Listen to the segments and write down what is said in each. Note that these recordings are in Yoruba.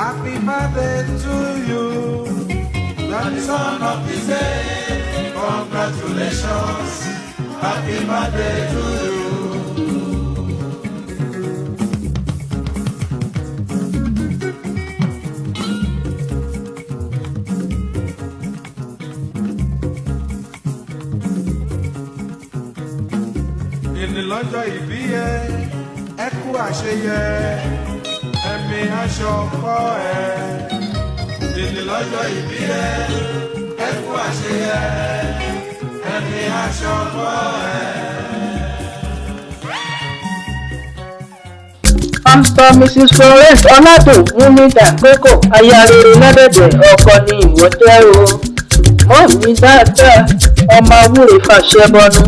Happy birthday to you. You're the son of the day. Congratulations. Happy birthday to you. Lọ́jọ́ ìbí ẹ, ẹ kú àṣeyẹ, ẹ̀mí aṣọ ọkọ ẹ. Èdè lọ́jọ́ ìbí ẹ, ẹ kú àṣeyẹ, ẹ̀mí aṣọ ọkọ ẹ. Pastor Mrs. Florence Ọládòkun ní Dàgbékò, aya rere lọ́dẹ̀dẹ̀ ọkọ ni ìwọ jẹ́ o. Mọ́ mi dáadáa, ọmọ awúre fàṣẹ bọnu.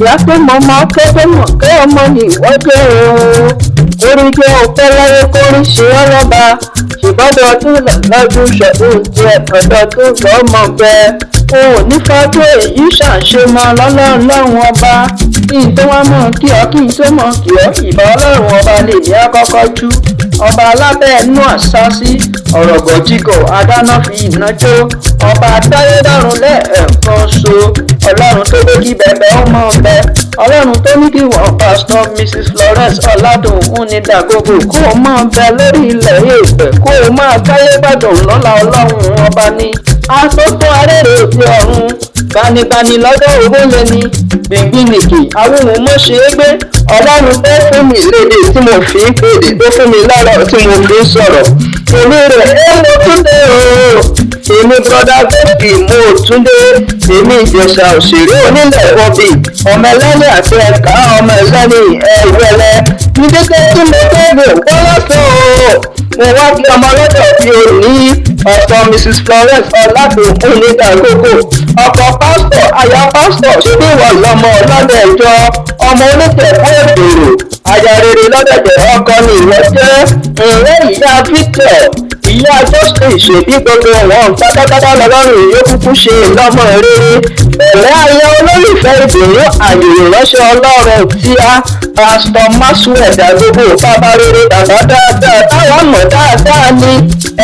Ìyá pé mọ́mọ́ kẹ́kẹ́ mọ̀ kẹ́ ọmọ ni ìwọ jẹ́ o. Orí jẹ́ òpẹ́ láyé kórí ṣe ọ́ lọ́ba. Ṣèbọ́dọ̀ ọdún lọ́dún ṣọ̀dún jẹ́ ọ̀dọ́dún lọ́mọ bẹ́ẹ̀. O ò ní fọ́jú èyí ṣàṣemọ́ lọ́lọ́run ọba. Kí n tó wá mọ̀ kí ọ kí n tó mọ̀ kí ọ ìbá ọlọ́run ọba lè ní àkọ́kọ́ jú. Ọba alábẹ́ ẹnu àṣásí ọ̀rọ̀ gọ̀jígọ̀ adáná fi iná jó. Ọba adáyédárun lẹ́ẹ̀kan so. Ọlọ́run tó ní kí bẹ̀bẹ̀ ó mọ̀ bẹ́. Ọlọ́run tó ní kí wọ́n Pastor Mrs. Florence Ọládòkun ní Dàgbékò kó o máa bẹ lórí ilẹ̀ èèpẹ̀ kó o máa káyé gbàdùn lọ́la ọlọ́run ọba ní. Asọ́tún arẹ́rẹ́ òde ọ̀run gbanibani lọ́dọ̀ owó lẹ́ni gbìngbìnìkì awúwo mọ́ ṣe é gbé. Ọlọ́run tó fún mi lédè tí mo fi ń pèdè tó fún mi lọ́rọ̀ tí mo fi ń sọ̀rọ̀. Èmi rẹ̀ mo tún dé o. Èmi Broda Gbemsky mo tún dé. Èmi Jesa òṣèré onílẹ̀ obì ọmọ ẹlẹ́ni àti ẹ̀ka ọmọ ẹlẹ́ni ẹ̀wẹ̀lẹ̀. Ní kété tí mo tẹ́lẹ̀ wọ́n lọ́sọ̀ o. Mo wá kí ọmọ lọ́dọ̀ bí o ní ọ̀pọ̀ Mrs. Florence Ọládòkun ní Dàgbékò. Ọkọ pásítọ̀ aya pásítọ̀ síbí wà lọ́mọ lọ́dẹ̀ ìjọ ọmọ onítẹ̀kọ́ èdèrò. Aya rere lọ́dẹ̀dẹ̀ ọkọ ni ìwọ jẹ́. Ìrẹ́ ìyá Victor ìyá Jesa ìṣèbí gbogbo wọn pátápátá lọ́lọ́run yóò kúkú ṣe lọ́mọ rere. Bẹ̀rẹ̀ aya olólùfẹ́ ìdùnnú àyèrè ránṣẹ́ ọlọ́run tí a Pastor Maxwell Dàgbékò bàbá rere bàbá dáadáa táwọn mọ̀ dáadáa ni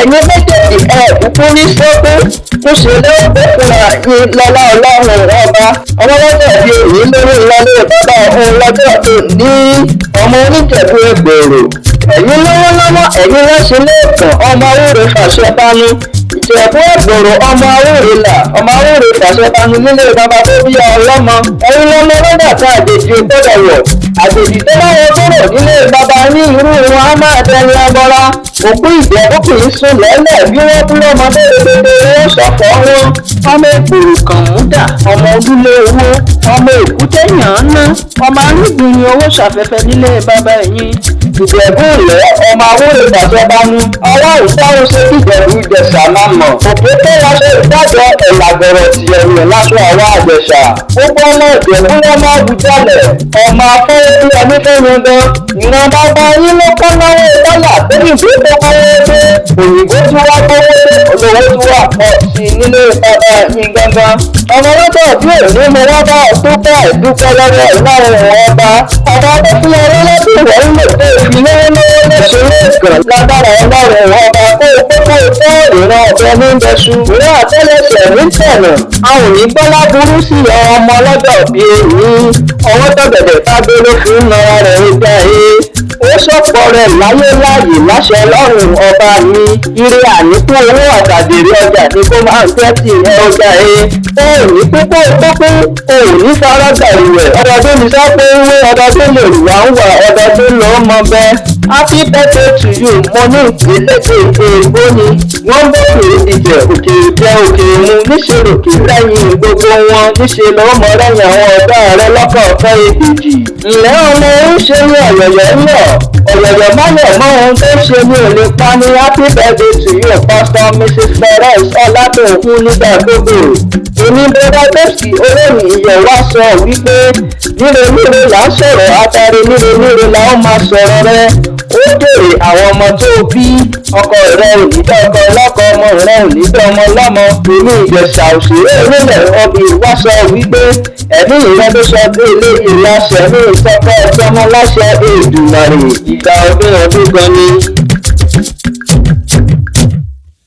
ẹ̀yin méjèèjì kúkú rí sókún kó ṣe lẹ́wọ̀n fúnra yín lọ́lá ọlọ́run ọba. Ọmọlọ́dọ̀ bí èyí lórí ìlọlé bàbá òun lọ́jọ́ tó ní ọmọ oníjẹ̀bú ẹgbèrò. Ẹ̀yin lọ́wọ́lọ́wọ́ ẹ̀yin ránṣẹ́ lẹ́ẹ̀kan ọmọ awúre fàṣẹ bánú. Ìjẹ̀bú ẹgbèrò ọmọ awúre là ọmọ awúre fàṣẹ bánú nílé bàbá tó bí ọlọ́mọ. Ẹ̀yin lọ́mọ lọ́dà tá àjèjì gbọ́dọ̀ wọ̀. Àjèjì tó bá wọ gbọ́dọ̀ nílé bàbá ní irú wọn á máa tẹnu ọgbọ́ra. Òkú Ìjẹ̀bú kì í sùn lẹ́lẹ̀ bí wọ́n kú lọ́mọdé rere wọ́n ṣọ̀fọ̀ wọn. Ọmọ èkùrù kàn mú dà ọmọ ojúlé owó ọmọ èkúté yàn án ná ọmọ arúgbìn ni owó ṣàfẹ́fẹ́ nílé bàbá ẹ̀yìn. Ìjẹ̀bú ìlẹ̀ ọmọ awúre fàṣẹ bánú. Ọwọ́ ìsáwọ́ ṣe kí Ìjẹ̀bú Jesa máa mọ̀. Òkè tó wá ṣe ìdájọ́ ẹ̀làgbọ̀rọ̀ ti ẹ̀yìn láṣọ àwọn àjẹsà. Gbogbo ọmọ Ìjẹ̀bú wọn máa bù jálẹ̀. Ọmọ afẹ́rẹ́ tí ẹni fẹ́ yan gan. Ìran bàbá yín ló kọ́ náwó dọ́là tẹ́lẹ̀ tó tó kọ́wé dé. Òyìnbó tí wá gbówó dé olówó tí wà pọ̀ sí nílé yín gangan. Ọmọ lọ́dọ̀ bí òní mo wá bá ọ̀tún bá ìdúpẹ́ lọ́wọ́ ìlànà ọba. Ọba tó fi ọrẹ́ lọ́dún rẹ̀ ń lò pé ìfilówólówó lẹ́sẹ̀ lẹ́ẹ̀kan lágbára ọlọ́run ọba kó kókó tó ìran ọ̀bẹ ní bẹ́sù. Ìwé àtẹ́lẹsẹ̀ ní tẹ̀nà. A ò ní gbọ́lá burú sí ọmọ lọ́dọ̀ bí èyí. Ọwọ́ tọ̀gẹ̀dẹ̀ tágbé ló fi ń nara rẹ̀ nígbà yìí. Ó sọ̀pọ̀ rẹ̀ láyé láàyè láṣẹ ọlọ́run ọba mi. Ire àníkún owó àtàdèrè ọjà ni kó máa ń tẹ́tì ọjà yìí. O ò ní pípọ́ ìpópín, o ò ní farágbà ìwẹ̀. Ọdọọdún ní sápé ń wé ọdọọdún lè wà ń wà ọdọọdún ló mọ bẹ́ẹ̀. Happy birthday to you mo ní ìpínlẹ̀ èkó ni wọ́n bókè ìdíje òkè ìjẹ́ òkè mu níṣẹ́ òkè lẹ́yìn gbogbo wọn níṣẹ́ lọ́wọ́ mọ́ lẹ́yìn àwọn ọ̀gá rẹ lọ́kọ̀ọ̀kan èkejì. Ǹlẹ́ ọmọ ń ṣe ní ọ̀yọ̀yọ̀ ńlọ ọ̀yọ̀yọ̀ bálẹ̀ mọ́ ohun tó ṣe ní òní pa ní happy birthday to you Pastor Mrs. Florence Ọládòkun ní Dàgbékò. Èmi Broda Gbemsky olórí ìyẹ̀ wá sọ wípé níre là ń sọ̀rọ̀ atare níre là ó máa sọ̀rọ̀ rẹ. Ó jèrè àwọn ọmọ tó bí ọkọ rẹ ò ní dá ọkọ ọlọ́kọ ọmọ rẹ ò ní dá ọmọ lọ́mọ. Èmi Ìjẹ̀sà òṣèré onílẹ̀ ọbì wá sọ wípé ẹ̀mí ìrẹ́ ló sọ pé eléyìí láṣẹ ní ìtọ́kọ̀ ọjọ́mọ láṣẹ Èdùmàrè ìgbà ọdún gan ni.